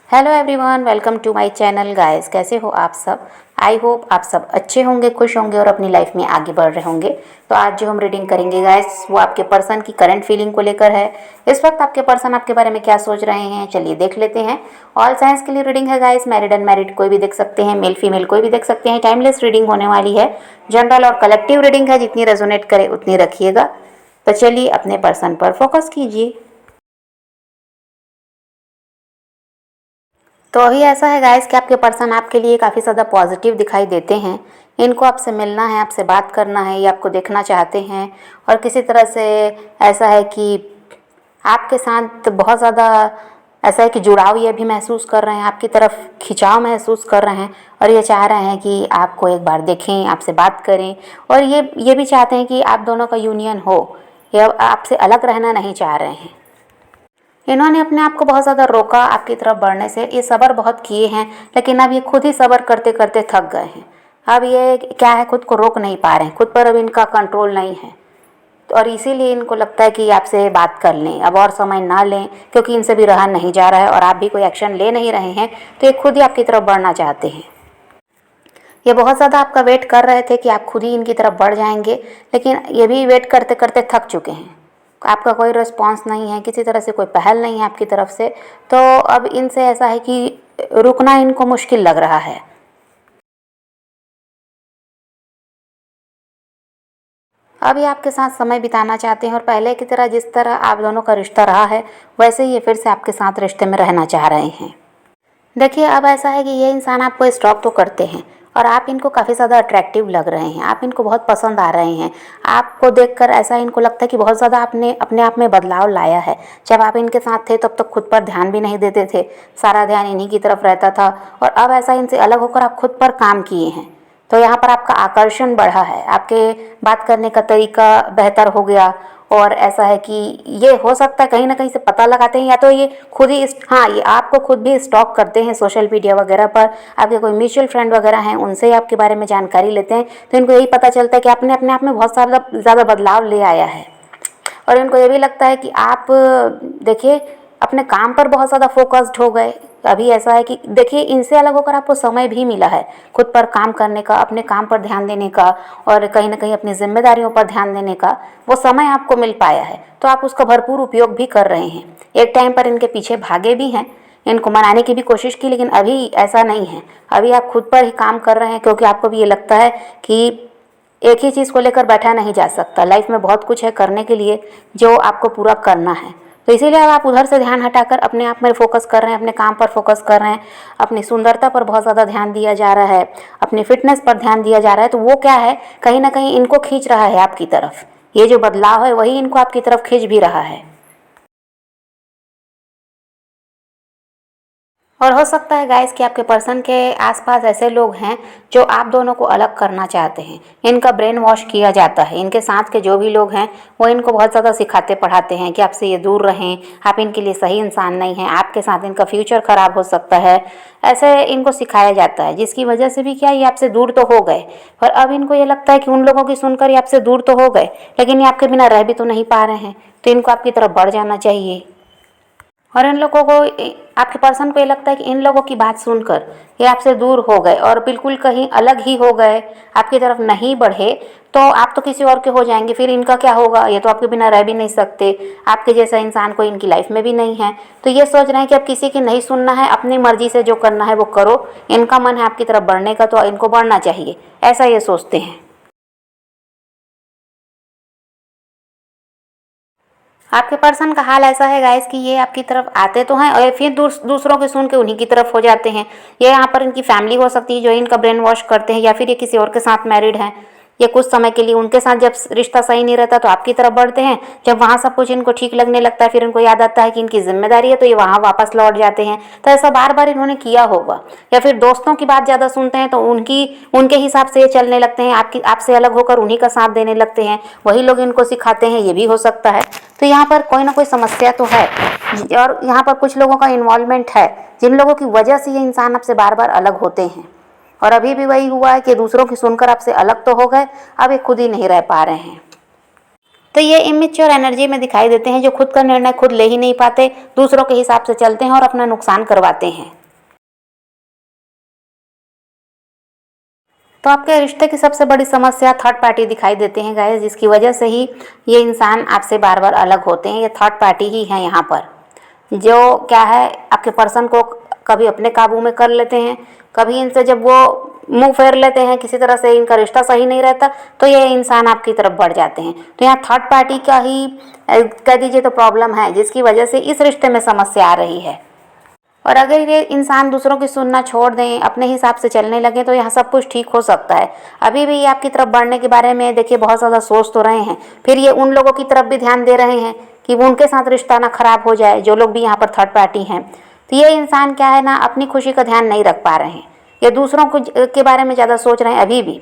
Hello everyone, welcome to my channel guys. कैसे हो आप सब? आई होप आप सब अच्छे होंगे, खुश होंगे और अपनी लाइफ में आगे बढ़ रहे होंगे। तो आज जो हम रीडिंग करेंगे गाइस, वो आपके पर्सन की करंट फीलिंग को लेकर है। इस वक्त आपके पर्सन आपके बारे में क्या सोच रहे हैं, चलिए देख लेते हैं। ऑल साइंस के लिए रीडिंग है गाइस, मैरिड अनमैरिड कोई भी देख सकते हैं, मेल फीमेल कोई भी देख सकते हैं। टाइमलेस रीडिंग होने वाली है, जनरल और कलेक्टिव रीडिंग है, जितनी रेजोनेट करे उतनी रखिएगा। तो चलिए अपने पर्सन पर फोकस कीजिए। तो अभी ऐसा है गाइस कि आपके पर्सन आपके लिए काफ़ी ज़्यादा पॉजिटिव दिखाई देते हैं। इनको आपसे मिलना है, आपसे बात करना है, ये आपको देखना चाहते हैं। और किसी तरह से ऐसा है कि आपके साथ बहुत ज़्यादा ऐसा है कि जुड़ाव ये भी महसूस कर रहे हैं, आपकी तरफ खिंचाव महसूस कर रहे हैं। और ये चाह रहे हैं कि आपको एक बार देखें, आपसे बात करें। और ये भी चाहते हैं कि आप दोनों का यूनियन हो, ये आपसे अलग रहना नहीं चाह रहे हैं। इन्होंने अपने आप को बहुत ज़्यादा रोका आपकी तरफ बढ़ने से, ये सब्र बहुत किए हैं, लेकिन अब ये खुद ही सब्र करते करते थक गए हैं। अब ये क्या है, खुद को रोक नहीं पा रहे हैं, खुद पर अब इनका कंट्रोल नहीं है। तो और इसीलिए इनको लगता है कि आपसे बात कर लें, अब और समय ना लें, क्योंकि इनसे भी रहा नहीं जा रहा है और आप भी कोई एक्शन ले नहीं रहे हैं। तो ये खुद ही आपकी तरफ बढ़ना चाहते हैं। ये बहुत ज़्यादा आपका वेट कर रहे थे कि आप खुद ही इनकी तरफ बढ़ जाएंगे, लेकिन ये भी वेट करते करते थक चुके हैं। आपका कोई रिस्पांस नहीं है, किसी तरह से कोई पहल नहीं है आपकी तरफ से। तो अब इनसे ऐसा है कि रुकना इनको मुश्किल लग रहा है। अब ये आपके साथ समय बिताना चाहते हैं और पहले की तरह जिस तरह आप दोनों का रिश्ता रहा है, वैसे ही ये फिर से आपके साथ रिश्ते में रहना चाह रहे हैं। देखिए, अब ऐसा है कि ये इंसान आपको स्टॉक तो करते हैं और आप इनको काफ़ी ज़्यादा अट्रैक्टिव लग रहे हैं, आप इनको बहुत पसंद आ रहे हैं। आपको देखकर ऐसा इनको लगता है कि बहुत ज़्यादा आपने अपने आप में बदलाव लाया है। जब आप इनके साथ थे तब तक खुद पर ध्यान भी नहीं देते थे, सारा ध्यान इन्हीं की तरफ रहता था। और अब ऐसा इनसे अलग होकर आप खुद पर काम किए हैं। तो यहाँ पर आपका आकर्षण बढ़ा है, आपके बात करने का तरीका बेहतर हो गया। और ऐसा है कि ये हो सकता है कहीं ना कहीं से पता लगाते हैं, या तो ये खुद ही हाँ, ये आपको खुद भी स्टॉक करते हैं सोशल मीडिया वगैरह पर। आपके कोई म्यूचुअल फ्रेंड वगैरह हैं, उनसे आपके बारे में जानकारी लेते हैं। तो इनको यही पता चलता है कि आपने अपने आप में बहुत सारा ज़्यादा बदलाव ले आया है। और इनको ये भी लगता है कि आप देखिए अपने काम पर बहुत ज़्यादा फोकस्ड हो गए। अभी ऐसा है कि देखिए, इनसे अलग होकर आपको समय भी मिला है खुद पर काम करने का, अपने काम पर ध्यान देने का, और कहीं ना कहीं अपनी जिम्मेदारियों पर ध्यान देने का वो समय आपको मिल पाया है। तो आप उसका भरपूर उपयोग भी कर रहे हैं। एक टाइम पर इनके पीछे भागे भी हैं, इनको मनाने की भी कोशिश की, लेकिन अभी ऐसा नहीं है। अभी आप खुद पर ही काम कर रहे हैं, क्योंकि आपको भी ये लगता है कि एक ही चीज़ को लेकर बैठा नहीं जा सकता। लाइफ में बहुत कुछ है करने के लिए जो आपको पूरा करना है। तो इसीलिए अब आप उधर से ध्यान हटाकर अपने आप में फोकस कर रहे हैं, अपने काम पर फोकस कर रहे हैं। अपनी सुंदरता पर बहुत ज़्यादा ध्यान दिया जा रहा है, अपनी फिटनेस पर ध्यान दिया जा रहा है। तो वो क्या है, कहीं ना कहीं इनको खींच रहा है आपकी तरफ। ये जो बदलाव है वही इनको आपकी तरफ खींच भी रहा है। और हो सकता है गाइस कि आपके पर्सन के आसपास ऐसे लोग हैं जो आप दोनों को अलग करना चाहते हैं। इनका ब्रेन वॉश किया जाता है। इनके साथ के जो भी लोग हैं वो इनको बहुत ज़्यादा सिखाते पढ़ाते हैं कि आपसे ये दूर रहें, आप इनके लिए सही इंसान नहीं हैं, आपके साथ इनका फ्यूचर ख़राब हो सकता है। ऐसे इनको सिखाया जाता है, जिसकी वजह से भी क्या, ये आपसे दूर तो हो गए। पर अब इनको ये लगता है कि उन लोगों की सुनकर ये आपसे दूर तो हो गए, लेकिन ये आपके बिना रह भी तो नहीं पा रहे हैं। तो इनको आपकी तरफ बढ़ जाना चाहिए। और इन लोगों को, आपके पर्सन को ये लगता है कि इन लोगों की बात सुनकर ये आपसे दूर हो गए और बिल्कुल कहीं अलग ही हो गए, आपकी तरफ नहीं बढ़े। तो आप तो किसी और के हो जाएंगे, फिर इनका क्या होगा, ये तो आपके बिना रह भी नहीं सकते। आपके जैसा इंसान कोई इनकी लाइफ में भी नहीं है। तो ये सोच रहे हैं कि अब किसी की नहीं सुनना है, अपनी मर्जी से जो करना है वो करो। इनका मन है आपकी तरफ बढ़ने का, तो इनको बढ़ना चाहिए, ऐसा ये सोचते हैं। आपके पर्सन का हाल ऐसा है गाइस कि ये आपकी तरफ आते तो हैं और फिर दूसरों के सुन के उन्हीं की तरफ हो जाते हैं। ये यहाँ पर इनकी फैमिली हो सकती है जो इनका ब्रेन वॉश करते हैं, या फिर ये किसी और के साथ मैरिड हैं। ये कुछ समय के लिए उनके साथ जब रिश्ता सही नहीं रहता तो आपकी तरफ बढ़ते हैं। जब वहाँ सब कुछ इनको ठीक लगने लगता है, फिर इनको याद आता है कि इनकी जिम्मेदारी है, तो ये वहाँ वापस लौट जाते हैं। तो ऐसा बार बार इन्होंने किया होगा। या फिर दोस्तों की बात ज़्यादा सुनते हैं तो उनके हिसाब से ये चलने लगते हैं, आपसे अलग होकर उन्हीं का साथ देने लगते हैं। वही लोग इनको सिखाते हैं, ये भी हो सकता है। तो यहाँ पर कोई ना कोई समस्या तो है, और यहाँ पर कुछ लोगों का इन्वॉल्वमेंट है, जिन लोगों की वजह से ये इंसान आपसे बार बार अलग होते हैं। और अभी भी वही हुआ है कि दूसरों की सुनकर आपसे अलग तो हो गए, अब ये खुद ही नहीं रह पा रहे हैं। तो ये इमेच्योर एनर्जी में दिखाई देते हैं, जो खुद का निर्णय खुद ले ही नहीं पाते, दूसरों के हिसाब से चलते हैं और अपना नुकसान करवाते हैं। तो आपके रिश्ते की सबसे बड़ी समस्या थर्ड पार्टी दिखाई देते हैं गाइस, जिसकी वजह से ही ये इंसान आपसे बार बार अलग होते हैं। ये थर्ड पार्टी ही है यहाँ पर, जो क्या है आपके पर्सन को कभी अपने काबू में कर लेते हैं, कभी इनसे जब वो मुंह फेर लेते हैं, किसी तरह से इनका रिश्ता सही नहीं रहता तो ये इंसान आपकी तरफ बढ़ जाते हैं। तो यहाँ थर्ड पार्टी का ही कह दीजिए तो प्रॉब्लम है, जिसकी वजह से इस रिश्ते में समस्या आ रही है। और अगर ये इंसान दूसरों की सुनना छोड़ दें, अपने हिसाब से चलने लगे, तो यहाँ सब कुछ ठीक हो सकता है। अभी भी ये आपकी तरफ बढ़ने के बारे में देखिए बहुत ज़्यादा सोच तो रहे हैं, फिर ये उन लोगों की तरफ भी ध्यान दे रहे हैं कि वो उनके साथ रिश्ता ना खराब हो जाए, जो लोग भी यहाँ पर थर्ड पार्टी हैं। तो ये इंसान क्या है ना, अपनी खुशी का ध्यान नहीं रख पा रहे हैं, ये दूसरों को के बारे में ज़्यादा सोच रहे हैं अभी भी।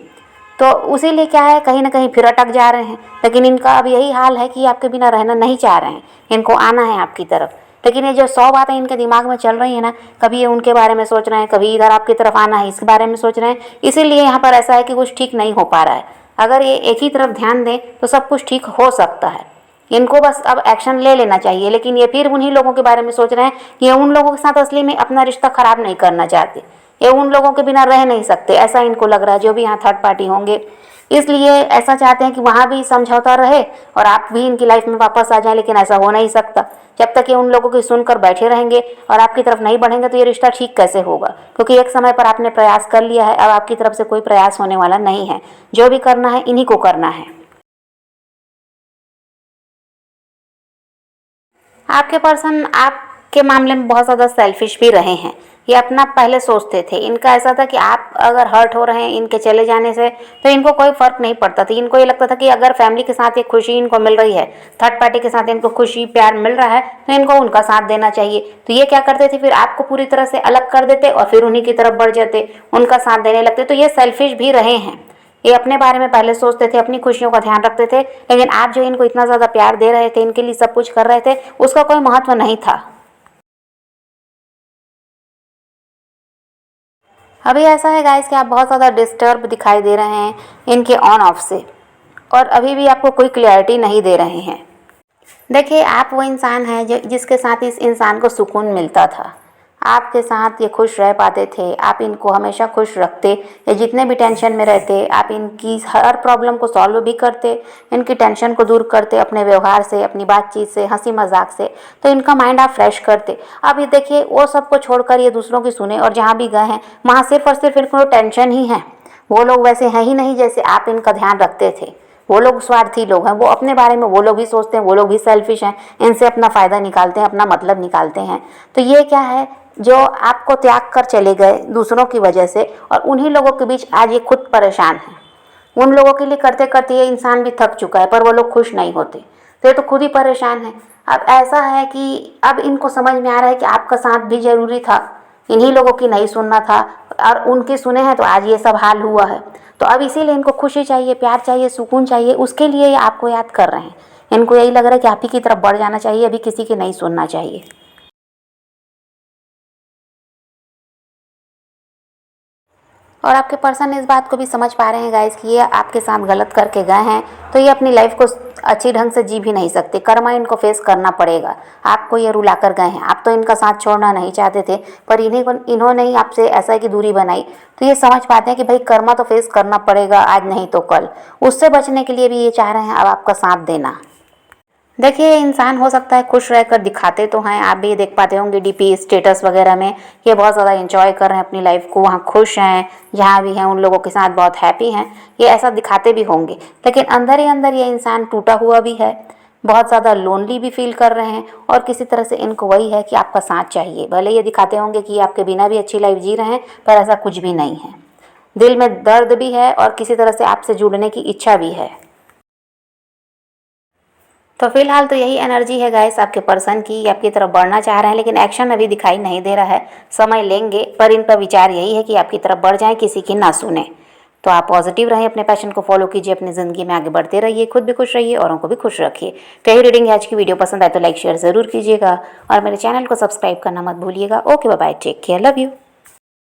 तो उसीलिए क्या है, कहीं ना कहीं फिर अटक जा रहे हैं। लेकिन इनका अब यही हाल है कि आपके बिना रहना नहीं चाह रहे हैं, इनको आना है आपकी तरफ। लेकिन ये जो 100 बातें इनके दिमाग में चल रही है ना, कभी ये उनके बारे में सोच रहे हैं, कभी इधर आपकी तरफ आना है इसके बारे में सोच रहे हैं। इसीलिए यहाँ पर ऐसा है कि कुछ ठीक नहीं हो पा रहा है। अगर ये एक ही तरफ ध्यान दें तो सब कुछ ठीक हो सकता है। इनको बस अब एक्शन ले लेना चाहिए। लेकिन ये फिर उन्हीं लोगों के बारे में सोच रहे हैं कि ये उन लोगों के साथ असली में अपना रिश्ता खराब नहीं करना चाहते, ये उन लोगों के बिना रह नहीं सकते, ऐसा इनको लग रहा है, जो भी यहाँ थर्ड पार्टी होंगे। इसलिए ऐसा चाहते हैं कि वहाँ भी समझौता रहे और आप भी इनकी लाइफ में वापस आ जाएं। लेकिन ऐसा हो नहीं सकता। जब तक ये उन लोगों की सुनकर बैठे रहेंगे और आपकी तरफ नहीं बढ़ेंगे तो ये रिश्ता ठीक कैसे होगा? क्योंकि एक समय पर आपने प्रयास कर लिया है, अब आपकी तरफ से कोई प्रयास होने वाला नहीं है। जो भी करना है इन्हीं को करना है। आपके पर्सन आपके मामले में बहुत ज़्यादा सेल्फिश भी रहे हैं। ये अपना पहले सोचते थे, इनका ऐसा था कि आप अगर हर्ट हो रहे हैं इनके चले जाने से तो इनको कोई फ़र्क नहीं पड़ता था। इनको ये लगता था कि अगर फैमिली के साथ ये खुशी इनको मिल रही है, थर्ड पार्टी के साथ इनको खुशी प्यार मिल रहा है, तो इनको उनका साथ देना चाहिए। तो ये क्या करते थे, फिर आपको पूरी तरह से अलग कर देते और फिर उन्हीं की तरफ बढ़ जाते, उनका साथ देने लगते। तो ये सेल्फिश भी रहे हैं। ये अपने बारे में पहले सोचते थे, अपनी खुशियों का ध्यान रखते थे। लेकिन आप जो इनको इतना ज़्यादा प्यार दे रहे थे, इनके लिए सब कुछ कर रहे थे, उसका कोई महत्व नहीं था। अभी ऐसा है गाइस कि आप बहुत ज़्यादा डिस्टर्ब दिखाई दे रहे हैं इनके ऑन ऑफ से, और अभी भी आपको कोई क्लैरिटी नहीं दे रहे हैं। देखिए, आप वो इंसान हैं जिसके साथ इस इंसान को सुकून मिलता था। आपके साथ ये खुश रह पाते थे, आप इनको हमेशा खुश रखते। ये जितने भी टेंशन में रहते, आप इनकी हर प्रॉब्लम को सॉल्व भी करते, इनकी टेंशन को दूर करते अपने व्यवहार से, अपनी बातचीत से, हंसी मजाक से। तो इनका माइंड आप फ्रेश करते। अब ये देखिए, वो सब को छोड़कर ये दूसरों की सुने, और जहाँ भी गए हैं वहाँ सिर्फ और सिर्फ इनको टेंशन ही है। वो लोग वैसे हैं ही नहीं जैसे आप इनका ध्यान रखते थे। वो लोग स्वार्थी लोग हैं, वो अपने बारे में वो लोग भी सोचते हैं, वो लोग भी सेल्फिश हैं, इनसे अपना फ़ायदा निकालते हैं, अपना मतलब निकालते हैं। तो ये क्या है, जो आपको त्याग कर चले गए दूसरों की वजह से, और उन्हीं लोगों के बीच आज ये खुद परेशान है। उन लोगों के लिए करते करते ये इंसान भी थक चुका है, पर वो लोग खुश नहीं होते, तो ये तो खुद ही परेशान है। अब ऐसा है कि अब इनको समझ में आ रहा है कि आपका साथ भी ज़रूरी था, इन्हीं लोगों की नहीं सुनना था, और उनके सुने हैं तो आज ये सब हाल हुआ है। तो अब इसीलिए इनको खुशी चाहिए, प्यार चाहिए, सुकून चाहिए, उसके लिए ये आपको याद कर रहे हैं। इनको यही लग रहा है कि आप ही की तरफ बढ़ जाना चाहिए, अभी किसी की नहीं सुनना चाहिए। और आपके पर्सन इस बात को भी समझ पा रहे हैं गाइस कि ये आपके साथ गलत करके गए हैं, तो ये अपनी लाइफ को अच्छी ढंग से जी भी नहीं सकते। कर्मा इनको फेस करना पड़ेगा। आपको ये रुला कर गए हैं, आप तो इनका साथ छोड़ना नहीं चाहते थे, पर इन्होंने ही आपसे ऐसा की दूरी बनाई। तो ये समझ पाते हैं कि भाई कर्मा तो फेस करना पड़ेगा, आज नहीं तो कल। उससे बचने के लिए भी ये चाह रहे हैं अब आपका साथ देना। देखिए, इंसान हो सकता है खुश रहकर दिखाते तो हैं, आप भी देख पाते होंगे डीपी स्टेटस वगैरह में, ये बहुत ज़्यादा एंजॉय कर रहे हैं अपनी लाइफ को, वहाँ खुश हैं, जहाँ भी हैं उन लोगों के साथ बहुत हैप्पी हैं, ये ऐसा दिखाते भी होंगे। लेकिन अंदर ही अंदर ये इंसान टूटा हुआ भी है, बहुत ज़्यादा लोनली भी फील कर रहे हैं, और किसी तरह से इनको वही है कि आपका साथ चाहिए। भले ये दिखाते होंगे कि आपके बिना भी अच्छी लाइफ जी रहे हैं, पर ऐसा कुछ भी नहीं है। दिल में दर्द भी है और किसी तरह से आपसे जुड़ने की इच्छा भी है। तो फिलहाल तो यही एनर्जी है गाइस आपके पर्सन की, आपकी तरफ बढ़ना चाह रहे हैं, लेकिन एक्शन अभी दिखाई नहीं दे रहा है। समय लेंगे, पर इनका विचार यही है कि आपकी तरफ बढ़ जाएं, किसी की ना सुने। तो आप पॉजिटिव रहें, अपने पैशन को फॉलो कीजिए, अपनी ज़िंदगी में आगे बढ़ते रहिए, खुद भी खुश रहिए, औरों को भी खुश रखिए। तो यही रीडिंग है आज की। वीडियो पसंद आए तो लाइक शेयर ज़रूर कीजिएगा, और मेरे चैनल को सब्सक्राइब करना मत भूलिएगा। Okay, bye bye, take care, love you.